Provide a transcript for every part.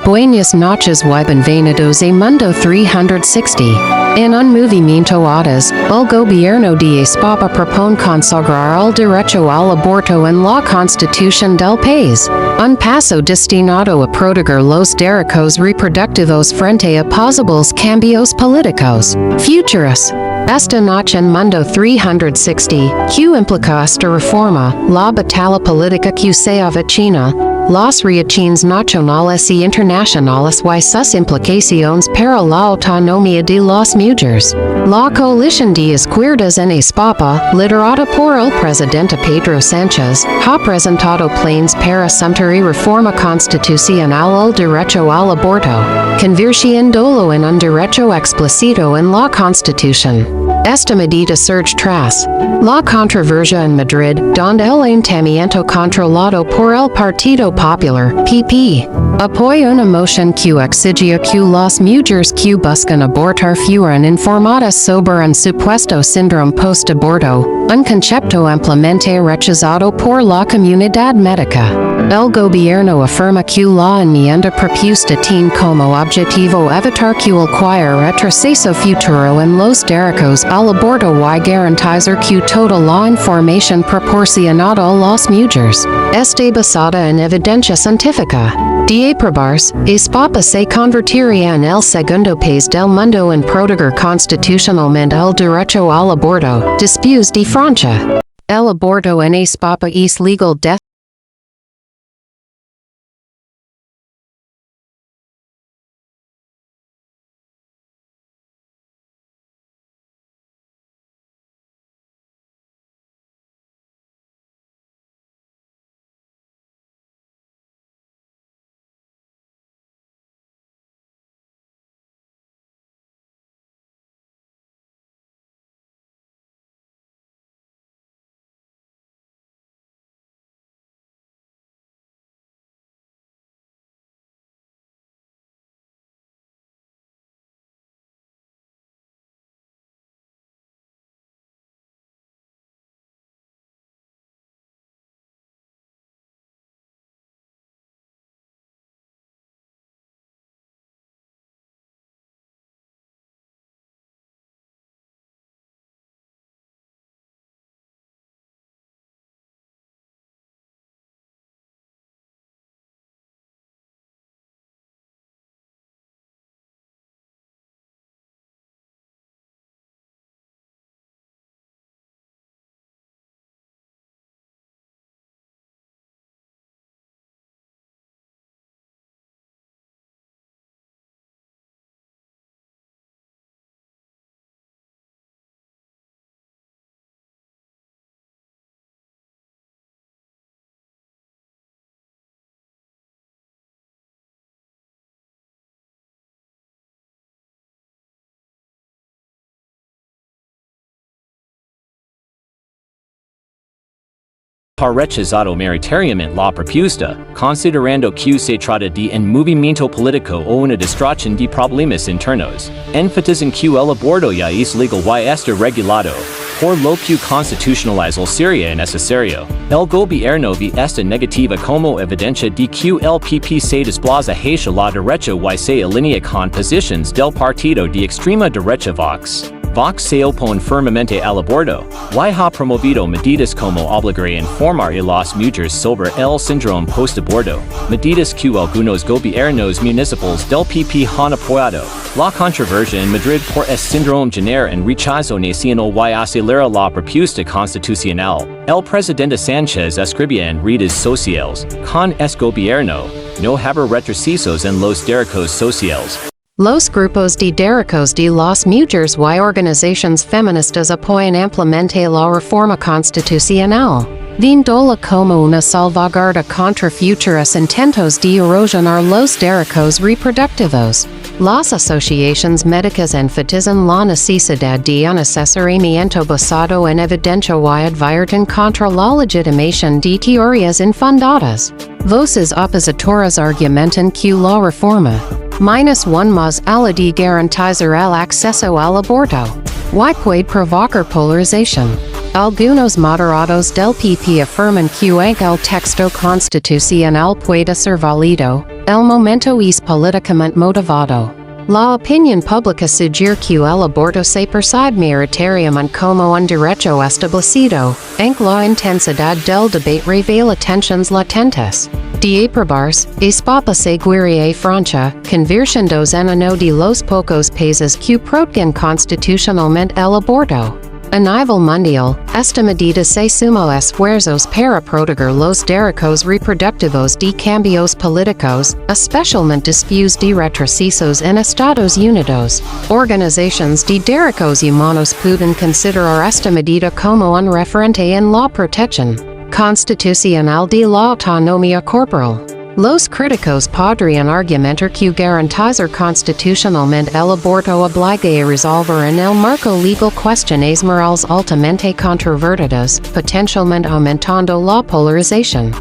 Buenas noches y bienvenidos a Mundo 360. En un movimiento horas, el gobierno de España propone consagrar el derecho al aborto en la Constitución del país, un paso destinado a proteger los derechos reproductivos frente a posibles cambios políticos futuros. Esta noche en Mundo 360, ¿qué implica esta reforma? La batalla política que se avecina, las reacciones nacionales y internacionales y sus implicaciones para la autonomía de las mujeres. La coalición de izquierdas en España, liderada por el presidente Pedro Sánchez, ha presentado planes para someter y reforma constitucional el derecho al aborto, convirtiéndolo en un derecho explícito en la Constitución. Esta medida surge tras la controversia en Madrid, donde el ayuntamiento controlado por el Partido Popular, PP, apoya una moción que exigia que las mujeres que buscan abortar fueran informadas sobre un supuesto síndrome post-aborto, un concepto ampliamente rechazado por la comunidad médica. El gobierno afirma que la enmienda propuesta tiene como objetivo evitar cualquier retroceso futuro en los derechos al aborto y garantizar que toda la información proporcionada a las mujeres esté basada en evidencia científica. De aprobarse, España se convertiría en el segundo país del mundo en proteger constitucionalmente el derecho al aborto, después de Francia. El aborto en España es legal desde ha rechazado mayoritariamente la propuesta, considerando que se trata de un movimiento político o una distracción de problemas internos. Enfatizan que el aborto ya es legal y está regulado, por lo que constitucionalizar sería necesario. El gobierno ve esta negativa como evidencia de que el PP se desplaza hacia la derecha y se alinea con posiciones del partido de extrema derecha Vox. Vox se opone firmemente al aborto, y ha promovido medidas como obligar a informar a las mujeres sobre el síndrome post-aborto, medidas que algunos gobiernos municipales del PP han apoyado. La controversia en Madrid por este síndrome genera un rechazo nacional y acelera la propuesta constitucional. El presidente Sánchez escribía en redes sociales, con este gobierno, no habrá retrocesos en los derechos sociales. Los grupos de derechos de las mujeres y organizaciones feministas apoyan ampliamente la reforma constitucional, viéndola como una salvaguarda contra futuros intentos de erosionar los derechos reproductivos. Las asociaciones médicas enfatizan la necesidad de un asesoramiento basado en evidencia y advierten contra la legitimación de teorías infundadas. Voces opositoras argumentan que la reforma -1 más ala de garantizar el acceso al aborto y puede provocar polarización. Algunos moderados del PP afirman que aunque el texto constitucional pueda ser válido, El momento es políticamente motivado. La opinión pública sugiere que el aborto se percibe mayoritariamente como un derecho establecido, aunque la intensidad del debate revela tensiones latentes. De aprobarse, España seguiría Francia, convirtiéndose en uno de los pocos países que protegen constitucionalmente el aborto. A nivel mundial, esta medida se suma a esfuerzos para proteger los derechos reproductivos de cambios políticos, especialmente después de retrocesos en Estados Unidos. Organizaciones de derechos humanos pueden considerar esta medida como un referente en la protección constitucional de la autonomía corporal. Los críticos podrían argumentar que garantizar constitucionalmente el aborto obliga a resolver en el marco legal cuestiones morales altamente controvertidas, potencialmente aumentando la polarización.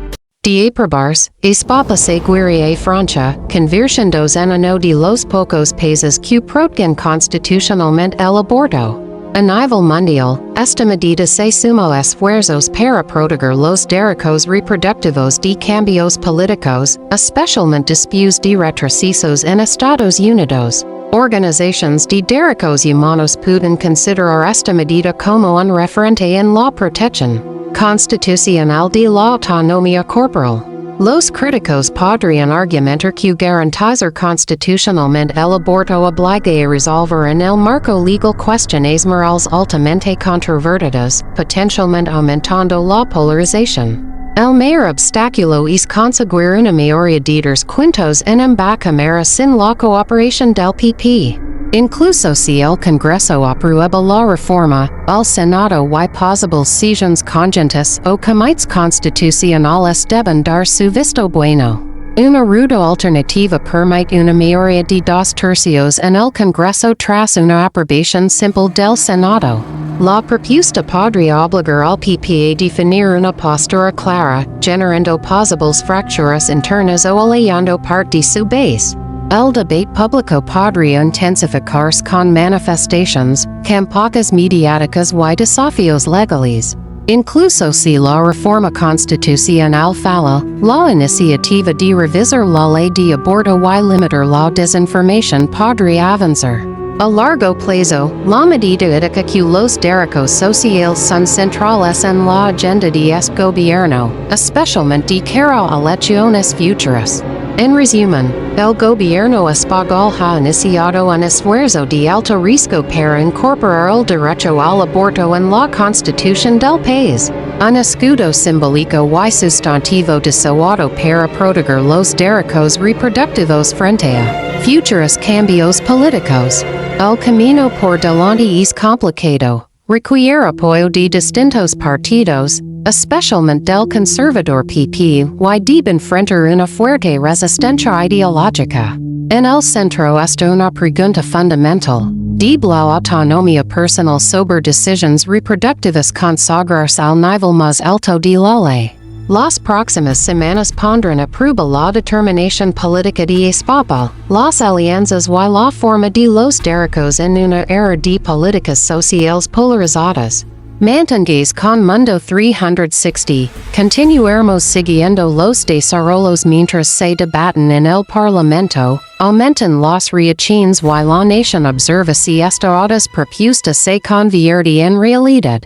De aprobarse, España seguiría Francia, convirtiéndose en uno de los pocos países que protegen constitucionalmente el aborto. A nivel mundial, esta medida se suma a esfuerzos para proteger los derechos reproductivos de cambios políticos, especialmente después de retrocesos en Estados Unidos. Organizaciones de derechos humanos pueden considerar esta medida como un referente en la protección constitucional de la autonomía corporal. Los críticos podrían argumentar que garantizar constitucionalmente el aborto obliga a resolver en el marco legal cuestiones morales altamente controvertidas, potencialmente aumentando la polarización. El mayor obstáculo es conseguir una mayoría de 2/5 en ambas cámaras sin la cooperación del PP. Incluso si el Congreso aprueba la reforma, el Senado y posibles sesiones conjuntas o comités constitucionales deben dar su visto bueno. Una ruta alternativa permite una mayoría de 2/3 en el Congreso tras una aprobación simple del Senado. La propuesta podría obligar al PP a definir una postura clara, generando posibles fracturas internas o alienando parte de su base. El debate público podría intensificarse con manifestaciones, campañas mediáticas y desafíos legales. Incluso si la reforma constitucional falla, la iniciativa de revisar la ley de aborto y limitar la desinformación podría avanzar. A largo plazo, la medida indica que los derechos sociales son centrales en la agenda de este gobierno, especialmente de cara a elecciones futuras. En resumen, el gobierno español ha iniciado un esfuerzo de alto riesgo para incorporar el derecho al aborto en la constitución del país, un escudo simbólico y sustantivo deseado para proteger los derechos reproductivos frente a futuros cambios políticos. El camino por delante es complicado, requiere apoyo de distintos partidos, especialmente del conservador PP, y debe enfrentar una fuerte resistencia ideológica. En el centro está una pregunta fundamental: ¿debe la autonomía personal sobre decisiones reproductivas consagrarse al nivel más alto de la ley? Las próximas semanas pondrán a prueba la determinación política de España, las alianzas y la forma de los derechos en una era de políticas sociales polarizadas. Mantengáis con Mundo 360, continuaremos siguiendo los desarrollos mientras se debaten en el Parlamento, aumentan las reacciones y la nación observa si estas propuestas se convierten en realidad.